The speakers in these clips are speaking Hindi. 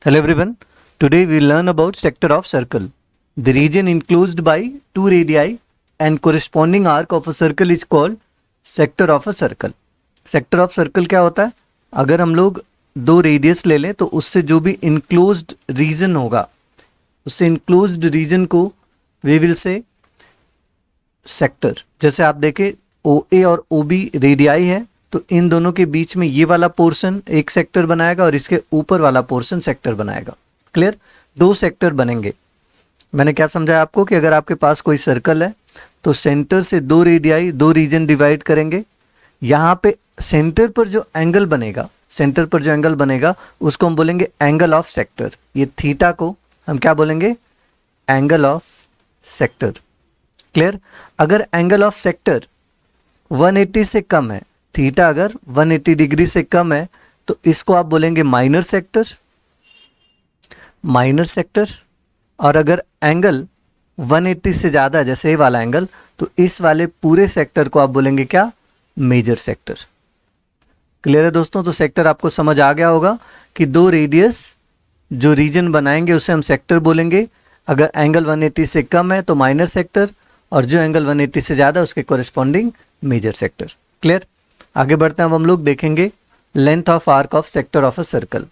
Hello everyone. Today we learn about sector of circle. The region enclosed by two radii and corresponding arc of a circle is called sector of a circle. Sector of circle क्या होता है? अगर हम लोग दो रेडियस ले लें तो उससे जो भी enclosed region होगा, उससे enclosed region को we will say sector. जैसे आप देखें OA और OB रेडियाई है तो इन दोनों के बीच में ये वाला पोर्शन एक सेक्टर बनाएगा और इसके ऊपर वाला पोर्शन सेक्टर बनाएगा. क्लियर? दो सेक्टर बनेंगे. मैंने क्या समझाया आपको कि अगर आपके पास कोई सर्कल है तो सेंटर से दो रेडियाई दो रीजन डिवाइड करेंगे. यहाँ पे सेंटर पर जो एंगल बनेगा उसको हम बोलेंगे एंगल ऑफ सेक्टर. ये थीटा को हम क्या बोलेंगे? Angle of sector. क्लियर? अगर एंगल ऑफ सेक्टर 180 से कम है, थीटा अगर 180 डिग्री से कम है तो इसको आप बोलेंगे माइनर सेक्टर. और अगर एंगल 180 से ज़्यादा है, जैसे ये वाला एंगल, तो इस वाले पूरे सेक्टर को आप बोलेंगे क्या? Major sector. क्लियर है दोस्तों? तो सेक्टर आपको समझ आ गया होगा कि दो रेडियस जो रीजन बनाएंगे उसे हम सेक्टर बोलेंगे. अगर एंगल 180 से कम है तो माइनर सेक्टर, और जो एंगल 180 से ज़्यादा उसके कोरिस्पॉन्डिंग मेजर सेक्टर. क्लियर? आगे बढ़ते हैं. अब हम लोग देखेंगे length of arc of sector of a circle.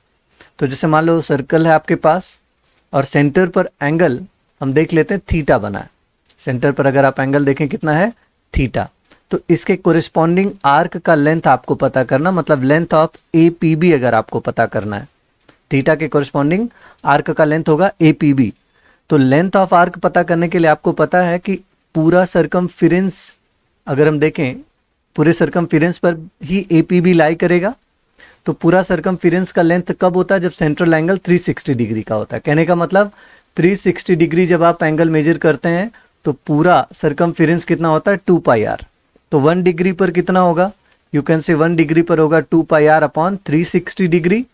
तो जैसे मान लो सर्कल है आपके पास और सेंटर पर एंगल हम देख लेते हैं थीटा बना है. सेंटर पर अगर आप एंगल देखें कितना है? थीटा. तो इसके कोरिस्पॉन्डिंग आर्क का लेंथ आपको पता करना, मतलब लेंथ ऑफ APB अगर आपको पता करना है. थीटा के कोरिस्पॉन्डिंग आर्क का लेंथ होगा APB. तो लेंथ ऑफ आर्क पता करने के लिए आपको पता है कि पूरा सरकमफिरेंस अगर हम देखें, पूरे सरकमफिरेंस पर ही APB लाई करेगा. तो पूरा सरकमफिरेंस का लेंथ कब होता है? जब सेंट्रल एंगल 360 डिग्री का होता है. कहने का मतलब 360 डिग्री जब आप एंगल मेजर करते हैं तो पूरा सरकमफिरेंस कितना होता है? 2 पाई आर. तो 1 डिग्री पर कितना होगा? यू कैन से 1 डिग्री पर होगा 2 पाई आर अपॉन 360 डिग्री.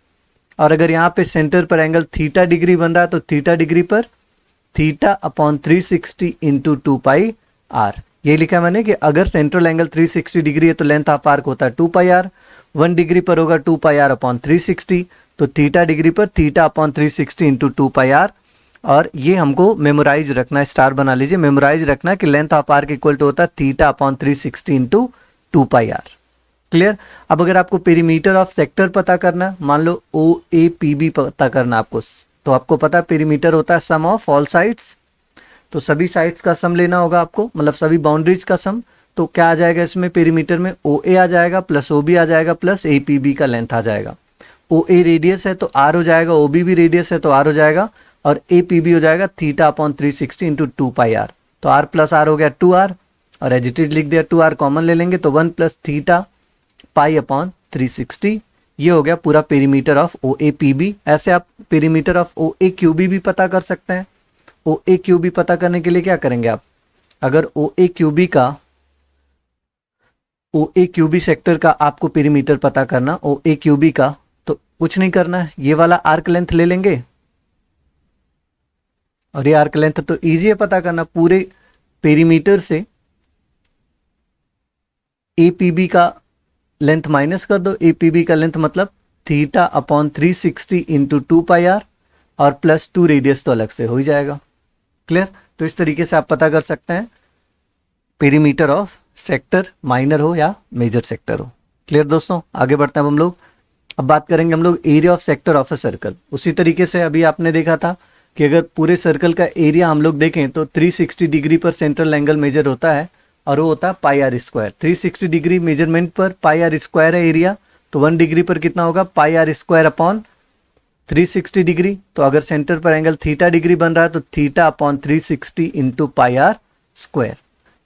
और अगर यहाँ पे सेंटर पर एंगल थीटा डिग्री बन रहा है तो थीटा डिग्री पर theta upon 360 into 2 pi r. ये लिखा मैंने कि अगर सेंट्रल एंगल 360 डिग्री है तो लेंथ ऑफ आर्क होता है 2 पाई आर. 1 डिग्री पर होगा 2 पाई आर अपॉन 360. तो थीटा डिग्री पर theta upon 360 into 2 pi are. और ये हमको मेमोराइज रखना है, स्टार बना लीजिए, मेमोराइज रखना है कि length of arc equal to होता है theta upon 360 into 2 pi R. Clear? अब अगर आपको पेरीमीटर ऑफ सेक्टर पता करना, मान लो OAPB पता करना आपको, तो आपको पता है पेरीमीटर होता है सम ऑफ ऑल साइड्स. तो सभी साइड्स का सम लेना होगा आपको, मतलब सभी बाउंड्रीज का सम. तो क्या आ जाएगा इसमें? पेरीमीटर में OA आ जाएगा प्लस OB आ जाएगा प्लस APB का लेंथ आ जाएगा. OA रेडियस है तो R हो जाएगा, OB भी रेडियस है तो R हो जाएगा, और APB हो जाएगा theta upon 360 into 2 pi R. तो R प्लस R हो गया 2R, और एज इट इज लिख दिया 2R कॉमन ले लेंगे तो 1 प्लस थीटा पाई अपॉन 360. ये हो गया पूरा पेरीमीटर ऑफ OAPB. ऐसे आप पेरीमीटर ऑफ OAQB भी पता कर सकते हैं. OAQB पता करने के लिए क्या करेंगे आप? अगर OAQB सेक्टर का आपको पेरीमीटर पता करना, OAQB का, तो कुछ नहीं करना है, ये वाला आर्क लेंथ ले लेंगे. और ये आर्क लेंथ तो इजी है पता करना. पूरे पेरीमीटर से APB का लेंथ माइनस कर दो. APB का लेंथ मतलब theta upon 360 into 2 pi are, और प्लस 2 रेडियस तो अलग से हो ही जाएगा. क्लियर? तो इस तरीके से आप पता कर सकते हैं पेरीमीटर ऑफ सेक्टर, माइनर हो या मेजर सेक्टर हो. क्लियर दोस्तों? आगे बढ़ते हैं हम लोग. अब बात करेंगे हम लोग area of sector of a circle. उसी तरीके से अभी आपने देखा था कि अगर पूरे सर्कल का एरिया हम लोग देखें तो 360 डिग्री पर सेंट्रल एंगल मेजर होता है और वो होता है पाई आर स्क्वायर. 360 डिग्री मेजरमेंट पर पाई आर स्क्वायर है एरिया. तो 1 डिग्री पर कितना होगा? पाई आर स्क्वायर अपॉन 360 डिग्री. तो अगर सेंटर पर एंगल थीटा डिग्री बन रहा है तो theta upon 360 into pi R square.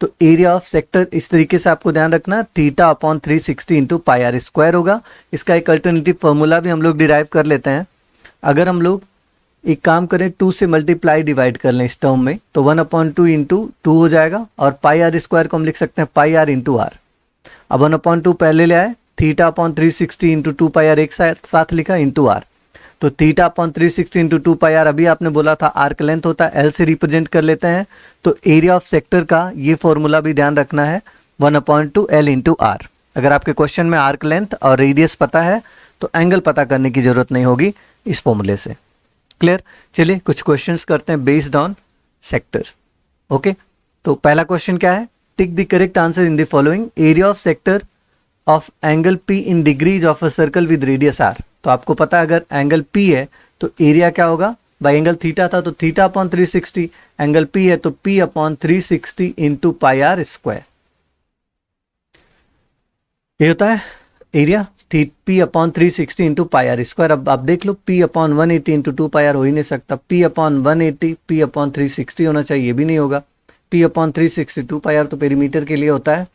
तो एरिया ऑफ सेक्टर इस तरीके से आपको ध्यान रखना, theta upon 360 into pi R square होगा. इसका एक अल्टरनेटिव फॉर्मूला भी हम लोग डिराइव कर लेते हैं. अगर हम लोग एक काम करें 2 से मल्टीप्लाई डिवाइड कर लें इस टर्म में, तो 1/2 इंटू 2 हो जाएगा, और पाई आर स्क्वायर को हम लिख सकते हैं पाई आर इंटू आर. अब 1/2 पहले ले आए, theta upon 360 into 2 pi R एक साथ लिखा इंटू आर. तो theta upon 360 into 2 pi R, अभी आपने बोला था आर्क लेंथ होता है, L से रिप्रेजेंट कर लेते हैं. तो एरिया ऑफ सेक्टर का ये फॉर्मूला भी ध्यान रखना है, 1/2 L इंटू आर. अगर आपके क्वेश्चन में आर्क लेंथ और रेडियस पता है तो एंगल पता करने की जरूरत नहीं होगी इस फॉर्मूले से. क्लियर। चलिए कुछ क्वेश्चंस करते हैं बेस्ड ऑन सेक्टर। ओके, तो पहला क्वेश्चन क्या है, tick the correct answer in the following. Area of sector of angle P in degrees of a circle with radius R. तो आपको पता है अगर एंगल पी है तो एरिया क्या होगा, भाई एंगल थीटा था तो थीटा अपॉन 360, एंगल पी है तो P upon 360 into pi R square. ये होता है area P upon 360 into pi R square. अब आप देख लो P upon 180 into 2 pi R हो ही नहीं सकता, पी अपॉन 180 पी अपॉन 360 होना चाहिए, ये भी नहीं होगा। पी अपॉन 360 2 पाई आर तो पेरीमीटर के लिए होता है,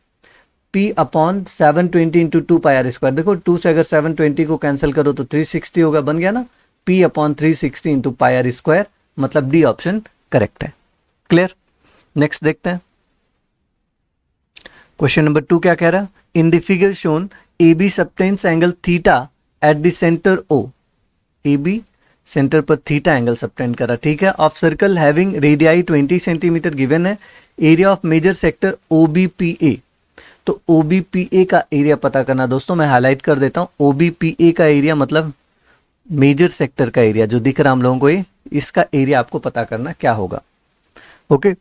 P upon 720 into 2 pi R square. देखो 2 से अगर 720 को कैंसिल करो तो 360 होगा, बन गया ना, P upon 360 into pi R square, मतलब डी ऑप्शन करेक्ट है। क्लियर। नेक्स्ट देखते हैं क्वेश्चन नंबर 2 क्या कह रहा है, in the figure shown A B subtends angle theta at the centre O. A B centre पर थीटा एंगल सबटेंड करा, ठीक है, of circle having radii 20 centimetre given है। Area of major sector O B P A. तो ओ बी पी ए का एरिया पता करना दोस्तों, मैं हाईलाइट कर देता हूं। ओ बी पी ए का एरिया मतलब मेजर सेक्टर का एरिया जो दिख रहा हम लोगों को, ये इसका एरिया आपको पता करना क्या होगा। ओके,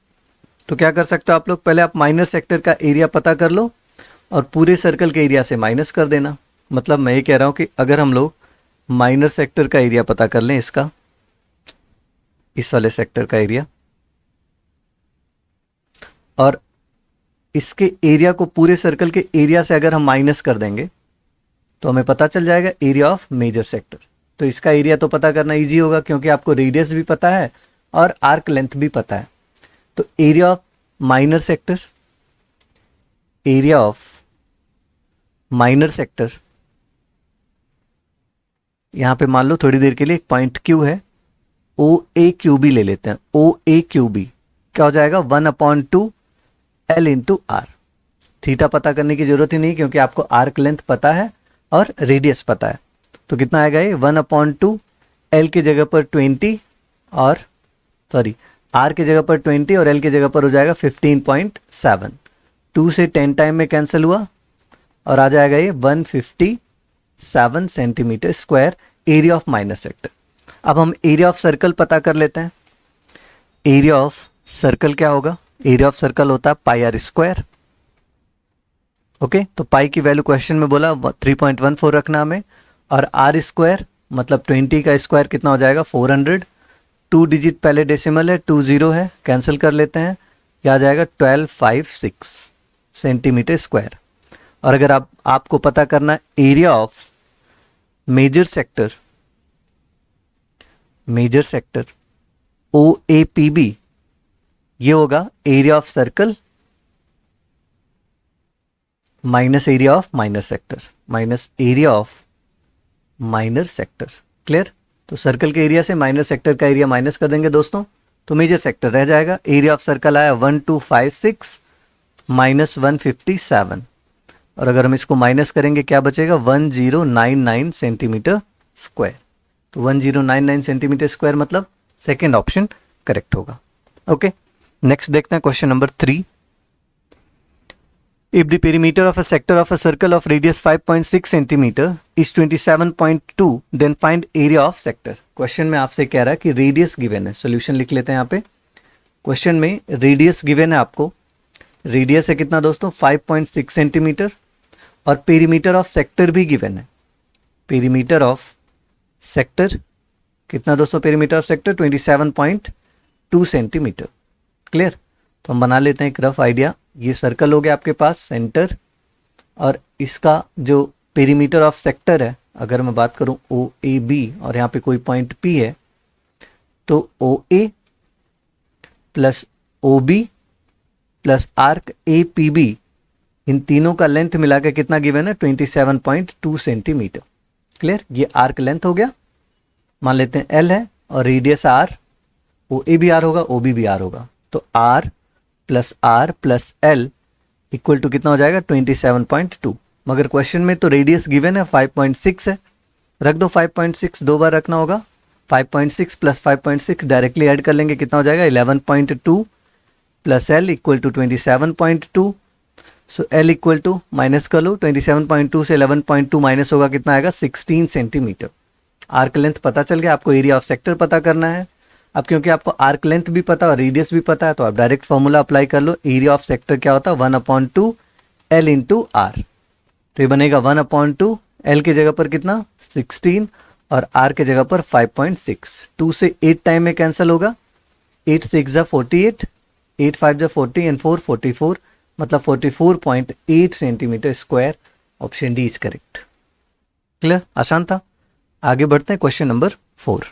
तो क्या कर सकते हो आप लोग, पहले आप माइनर सेक्टर का एरिया पता कर लो और पूरे सर्कल के एरिया से माइनस कर देना। मतलब मैं ये कह रहा हूं कि अगर हम लोग माइनर सेक्टर का एरिया पता कर लें, इसका, इस वाले सेक्टर का एरिया, और इसके एरिया को पूरे सर्कल के एरिया से अगर हम माइनस कर देंगे तो हमें पता चल जाएगा एरिया ऑफ मेजर सेक्टर। तो इसका एरिया तो पता करना इजी होगा क्योंकि आपको रेडियस भी पता है और आर्क लेंथ भी पता है। तो area of minor sector, area of minor sector, यहां पे मान लो थोड़ी देर के लिए एक पॉइंट क्यू है, ओ ए क्यू बी ले लेते हैं। ओ ए क्यू बी क्या हो जाएगा, 1/2 एल इंटू आर। थीटा पता करने की जरूरत ही नहीं क्योंकि आपको आर्क लेंथ पता है और रेडियस पता है। तो कितना आएगा ये, 1/2 एल की जगह पर 20 और सॉरी आर की जगह पर 20 और एल की जगह पर हो जाएगा 15.7। 2 से 10 टाइम में कैंसिल हुआ और आ जाएगा ये 157 centimetre square area of minor sector. अब हम एरिया ऑफ सर्कल पता कर लेते हैं। एरिया ऑफ सर्कल क्या होगा, एरिया ऑफ सर्कल होता है पाई आर स्क्वायर। ओके, तो पाई की वैल्यू क्वेश्चन में बोला 3.14 रखना हमें, और आर स्क्वायर मतलब 20 का स्क्वायर कितना हो जाएगा 400। 2 डिजिट पहले डेसिमल है, 20 है, कैंसिल कर लेते हैं, यह आ जाएगा 1256 सेंटीमीटर स्क्वायर। और अगर आपको पता करना area of major sector, major sector O A P B, ये होगा area of circle minus area of minor sector, minus area of minor sector. Clear. तो सर्कल के एरिया से माइनर सेक्टर का एरिया माइनस कर देंगे दोस्तों तो मेजर सेक्टर रह जाएगा। एरिया ऑफ सर्कल आया 1256 माइनस 157, और अगर हम इसको माइनस करेंगे क्या बचेगा, 1099 सेंटीमीटर स्क्वायर। तो 1099 सेंटीमीटर स्क्वायर मतलब सेकेंड ऑप्शन करेक्ट होगा। ओके, नेक्स्ट देखते हैं question number 3। If the perimeter of a sector of a circle of radius 5.6 centimeter is 27.2, then find area of sector। Question में आपसे कह रहा है कि रेडियस गिवन है, सॉल्यूशन लिख लेते हैं यहाँ पे। क्वेश्चन में रेडियस गिवन है आपको, रेडियस है कितना दोस्तों 5.6 सेंटीमीटर, और पेरीमीटर ऑफ सेक्टर भी गिवन है। पेरीमीटर ऑफ सेक्टर कितना दोस्तों, perimeter of sector 27.2 centimetre. Clear. तो हम बना लेते हैं एक रफ आइडिया। ये सर्कल हो गया आपके पास सेंटर, और इसका जो पेरीमीटर ऑफ सेक्टर है, अगर मैं बात करूं ओ ए बी और यहाँ पे कोई पॉइंट पी है, तो O A plus O B plus arc A P B, इन तीनों का लेंथ मिला के कितना गिवन है 27.2 सेंटीमीटर। क्लियर। ये आर्क लेंथ हो गया, मान लेते हैं एल है, और रेडियस आर, ओ ए भी आर होगा, ओ बी भी आर होगा, तो R plus L equal to कितना हो जाएगा 27.2। मगर क्वेश्चन में तो रेडियस गिवन है 5.6 है, रख दो 5.6, 2 बार रखना होगा। 5.6 प्लस 5.6 डायरेक्टली ऐड कर लेंगे, कितना हो जाएगा 11.2 plus L equal to 27.2। So L equal to minus कर लो, 27.2 से 11.2 माइनस होगा, कितना आएगा 16 सेंटीमीटर। आर्क लेंथ पता चल गया, आपको एरिया ऑफ सेक्टर पता करना है। अब क्योंकि आपको आर्क लेंथ भी पता और रेडियस भी पता है तो आप डायरेक्ट फॉर्मूला अप्लाई कर लो। एरिया ऑफ सेक्टर क्या होता है 1/2 L इंटू आर। तो ये बनेगा 1/2 L की जगह पर कितना 16 और R के जगह पर 5.6। 2 से 8 टाइम में कैंसिल होगा, 8 6 जा 48, 8 5 जा 40 एंड 4 44, मतलब 44.8 centimetre square. Option D is correct. Clear, आसान था। आगे बढ़ते हैं question number 4।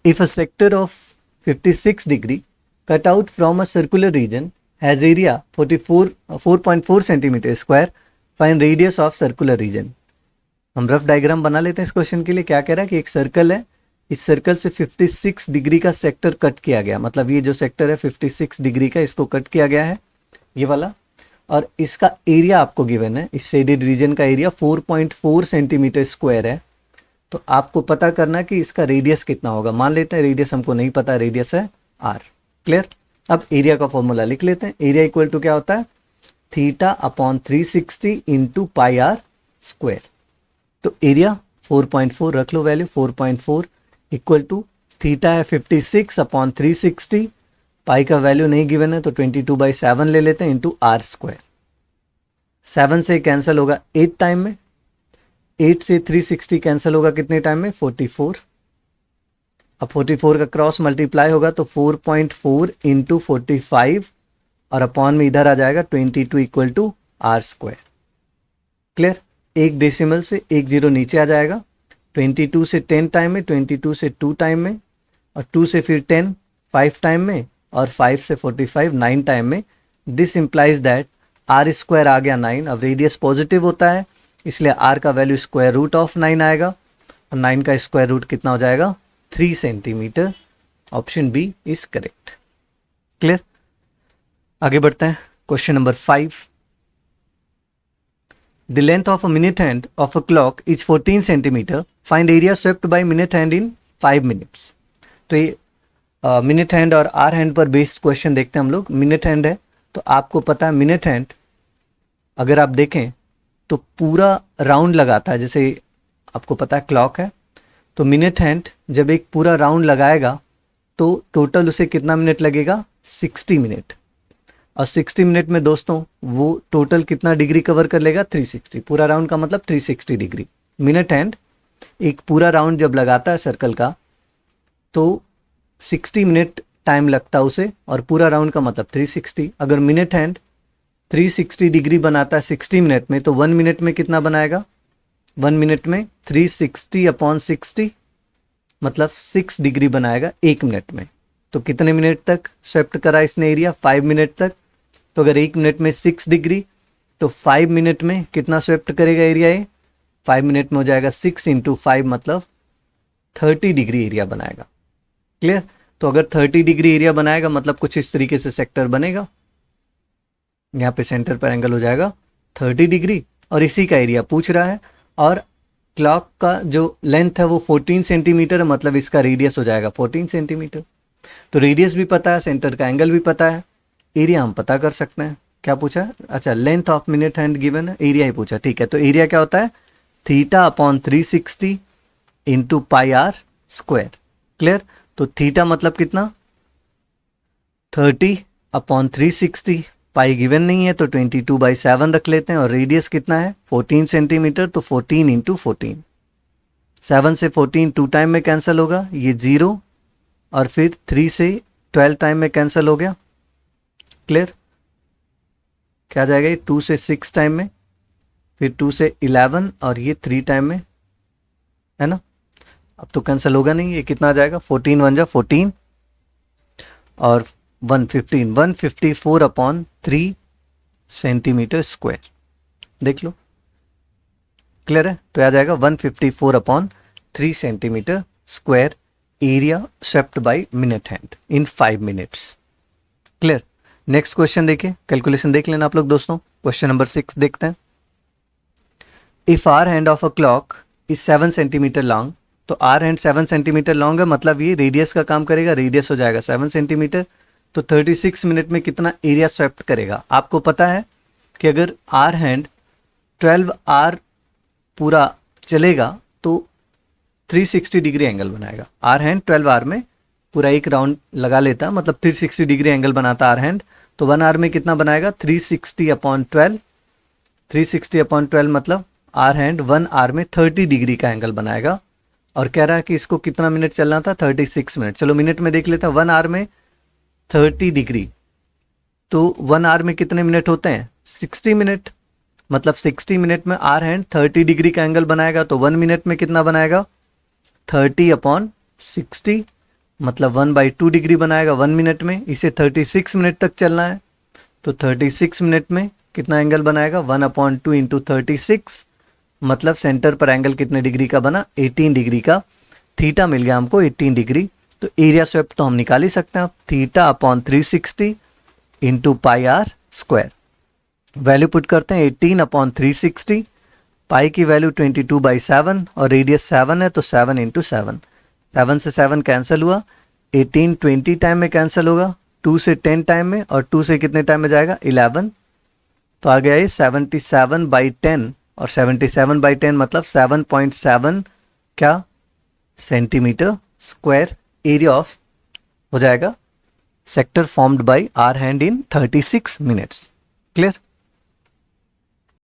If a sector of 56 degree cut out from a circular region has area 4.4 centimetre square, find radius of circular region. हम रफ डायग्राम बना लेते हैं इस क्वेश्चन के लिए। क्या कह रहा है कि एक सर्कल है, इस सर्कल से 56 डिग्री का सेक्टर कट किया गया, मतलब ये जो सेक्टर है 56 डिग्री का, इसको कट किया गया है ये वाला, और इसका एरिया आपको गिवन है, इस शेडेड रीजन का एरिया 4.4 सेंटीमीटर स्क्वायर है। तो आपको पता करना कि इसका रेडियस कितना होगा। मान लेते हैं रेडियस हमको नहीं पता, रेडियस है r। क्लियर, अब एरिया का फॉर्मूला लिख लेते हैं। एरिया इक्वल टू क्या होता है θ/360 इंटू पाई आर स्क्वायर। तो एरिया 4.4 रख लो, वैल्यू 4.4 इक्वल टू थीटा है 56/360, पाई का वैल्यू नहीं गिवन है तो 22/7 ले लेते हैं इंटू आर स्क्वायर। 7 से कैंसिल होगा 8 टाइम में, 8 से 360 कैंसिल होगा कितने टाइम में 44। अब 44 का क्रॉस मल्टीप्लाई होगा तो 4.4 इंटू 45 और अपॉन में इधर आ जाएगा 22 equal to R square. Clear, एक डेसिमल से एक जीरो नीचे आ जाएगा। 22 से 10 टाइम में, 22 से 2 टाइम में, और 2 से फिर 10 5 टाइम में, और 5 से 45 9 टाइम में। This implies that R square आ गया 9। अब रेडियस पॉजिटिव होता है इसलिए आर का वैल्यू स्क्वायर रूट ऑफ 9 आएगा, और 9 का स्क्वायर रूट कितना हो जाएगा 3 centimetre. Option B is correct. Clear, आगे बढ़ते हैं question number 5। The length of a minute hand of a clock is 14 centimeter. Find area swept by minute hand in 5 minutes. तो ये मिनट हैंड और आर हैंड पर बेस्ड क्वेश्चन देखते हैं हम लोग। मिनट हैंड है तो आपको पता है मिनट हैंड अगर आप देखें तो पूरा राउंड लगाता है। जैसे आपको पता है क्लॉक है तो मिनट हैंड जब एक पूरा राउंड लगाएगा तो टोटल उसे कितना मिनट लगेगा 60 मिनट। और 60 मिनट में दोस्तों वो टोटल कितना डिग्री कवर कर लेगा 360। पूरा राउंड का मतलब 360 डिग्री। मिनट हैंड एक पूरा राउंड जब लगाता है सर्कल का तो 60 मिनट टाइम लगता है उसे, और पूरा राउंड का मतलब 360। अगर मिनट हैंड 360 डिग्री बनाता है 60 मिनट में तो 1 मिनट में कितना बनाएगा 1 मिनट में 360/60 मतलब 6 डिग्री बनाएगा 1 मिनट में। तो कितने मिनट तक स्वेप्ट करा इसने एरिया 5 मिनट तक। तो अगर 1 मिनट में 6 डिग्री तो 5 मिनट में कितना स्वेप्ट करेगा एरिया ये 5 मिनट में हो जाएगा 6 इंटू 5 मतलब 30 डिग्री एरिया बनाएगा। क्लियर, तो अगर 30 डिग्री एरिया बनाएगा मतलब कुछ इस तरीके से सेक्टर बनेगा। यहाँ पे सेंटर पर एंगल हो जाएगा 30 डिग्री और इसी का एरिया पूछ रहा है। और क्लॉक का जो लेंथ है वो 14 सेंटीमीटर है, मतलब इसका रेडियस हो जाएगा 14 सेंटीमीटर। तो रेडियस भी पता है, सेंटर का एंगल भी पता है, एरिया हम पता कर सकते हैं। क्या पूछा है, अच्छा length of minute hand given है, एरिया ही पूछा। ठीक है, तो एरिया क्या होता है θ/360 into pi R square. Clear, तो थीटा मतलब कितना 30/360, पाई गिवन नहीं है तो 22/7 रख लेते हैं, और रेडियस कितना है 14 सेंटीमीटर तो 14 इंटू 14। 7 से 14 2 टाइम में कैंसिल होगा, ये 0, और फिर 3 से 12 टाइम में कैंसिल हो गया। क्लियर, क्या जाएगा ये 2 से 6 टाइम में, फिर 2 से 11 और ये 3 टाइम में, है ना। अब तो कैंसिल होगा नहीं, ये कितना आ जाएगा 14 1 जा 14 और 154/3 सेंटीमीटर स्क्वायर। देख लो, क्लियर है, तो आ जाएगा 154/3 centimetre square area swept by minute hand in 5 minutes. Clear, next question देखिए, कैलकुलेशन देख लेना आप लोग दोस्तों। क्वेश्चन नंबर 6 देखते हैं। If hour hand of a clock is 7 centimetre long, तो आर हैंड 7 सेंटीमीटर लॉन्ग है, मतलब ये रेडियस का काम करेगा, रेडियस हो जाएगा 7 सेंटीमीटर। तो 36 मिनट में कितना एरिया स्वेप्ट करेगा। आपको पता है कि अगर आर हैंड 12 आर पूरा चलेगा तो 360 डिग्री एंगल बनाएगा। आर हैंड 12 आवर में पूरा एक राउंड लगा लेता, मतलब 360 डिग्री एंगल बनाता आर हैंड। तो 1 आवर में कितना बनाएगा, 360/12। 360/12 मतलब आर हैंड 1 आवर में 30 डिग्री का एंगल बनाएगा। और कह रहा है कि इसको कितना मिनट चलना था, 36 मिनट। चलो मिनट में देख लेते हैं। 1 आवर में 30 डिग्री, तो 1 आवर में कितने मिनट होते हैं, 60 मिनट। मतलब 60 मिनट में आर हैंड 30 डिग्री का एंगल बनाएगा। तो 1 मिनट में कितना बनाएगा, 30/60, मतलब 1/2 डिग्री बनाएगा 1 मिनट में। इसे 36 मिनट तक चलना है, तो 36 मिनट में कितना एंगल बनाएगा, 1/2 इंटू 36, मतलब सेंटर पर एंगल कितने डिग्री का बना, 18 डिग्री का। थीटा मिल गया हमको 18 डिग्री। तो एरिया स्वेप्ट तो हम निकाल ही सकते हैं। θ/360 into pi R square. Value put करते हैं 18/360। पाई की वैल्यू 22/7 और रेडियस 7 है, तो 7 इंटू 7। 7 से 7 कैंसिल हुआ, 18 20 टाइम में कैंसिल होगा, 2 से 10 टाइम में, और 2 से कितने टाइम में जाएगा, 11। तो आ गया ये 77/10, और 77/10 मतलब 7.7 क्या, सेंटीमीटर स्क्वायर एरिया ऑफ हो जाएगा sector formed by hour hand in 36 minutes. Clear.